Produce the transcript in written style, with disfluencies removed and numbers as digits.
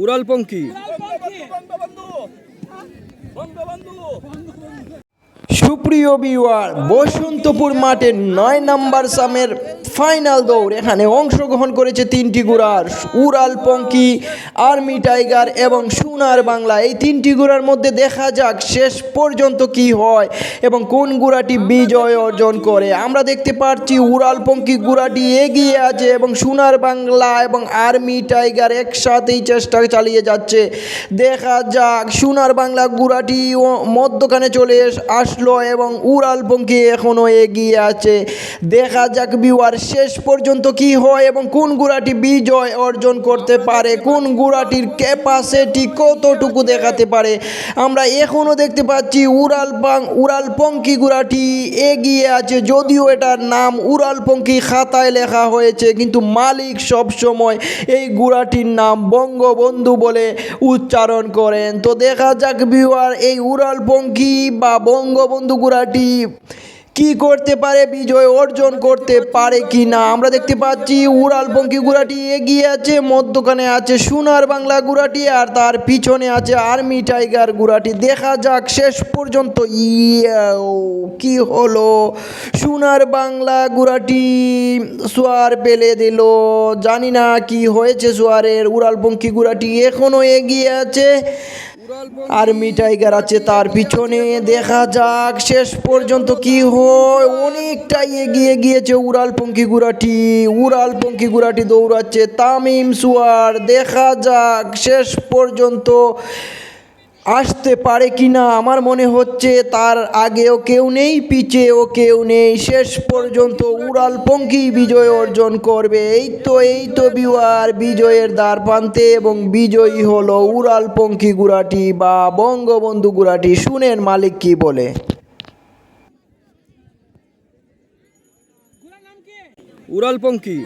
উড়ালপঙ্খী। সুপ্রিয় ভিউয়ার, বসন্তপুর মাঠে 9 নম্বর সামের ফাইনাল দৌড়। এখানে অংশগ্রহণ করেছে 3টি ঘোড়ার, উড়ালপঙ্খী, আর্মি টাইগার এবং সোনার বাংলা। এই 3টি ঘোড়ার মধ্যে দেখা যাক শেষ পর্যন্ত কি হয় এবং কোন ঘোড়াটি বিজয় অর্জন করে। আমরা দেখতে পাচ্ছি উড়ালপঙ্খী ঘোড়াটি এগিয়ে আছে এবং সোনার বাংলা এবং আর্মি টাইগার একসাথেই চেষ্টা চালিয়ে যাচ্ছে। দেখা যাক সোনার বাংলা ঘোড়াটি মধ্যখানে চলে আসলো এবং উড়ালপঙ্খী এখনো এগিয়ে আছে। দেখা যাক ভিউয়ার শেষ পর্যন্ত কি হয় এবং কোন ঘোড়াটি বিজয় অর্জন করতে পারে, কোন ঘোড়াটির ক্যাপাসিটি কতটুকু দেখাতে পারে। আমরা এখনো দেখতে পাচ্ছি উড়ালপঙ্খী ঘোড়াটি এগিয়ে আছে, যদিও এটার নাম উড়ালপঙ্খী খাতায় লেখা হয়েছে, কিন্তু মালিক সবসময় এই ঘোড়াটির নাম বঙ্গবন্ধু বলে উচ্চারণ করেন। তো দেখা যাক ভিউয়ার এই উড়ালপঙ্খী বা বঙ্গবন্ধু ঘোড়াটি কি করতে পারে, বিজয় অর্জন করতে পারে কি না। আমরা দেখতে পাচ্ছি উড়ালপঙ্খী ঘোড়াটি এগিয়ে আছে, মধ্যখানে আছে সোনার বাংলা ঘোড়াটি আর তার পিছনে আছে আর্মি টাইগার ঘোড়াটি। দেখা যাক শেষ পর্যন্ত কি হলো। সোনার বাংলা ঘোড়াটি সোয়ার পেলে দিল, জানি না কি হয়েছে সোয়ারের। উড়ালপঙ্খী ঘোড়াটি এখনো এগিয়ে আছে, আর্মি টাইগার আছে তার পিছনে। দেখা যাক শেষ পর্যন্ত কি হয়। অনেকটাই এগিয়ে গিয়েছে উড়ালপঙ্খী ঘোড়াটি দৌড়াচ্ছে তামিম সোয়ার। দেখা যাক শেষ পর্যন্ত আসতে পারে কি না। আমার মনে হচ্ছে তার আগেও কেউ নেই, পিছেও কেউ নেই, শেষ পর্যন্ত উড়ালপঙ্খী বিজয় অর্জন করবে। এই তো ভিউয়ার, বিজয়ের দ্বার প্রান্তে এবং বিজয়ী হলো উড়ালপঙ্খী ঘোড়াটি বা বঙ্গবন্ধু ঘোড়াটি। শুনেন মালিক কি বলে। উড়ালপঙ্খী।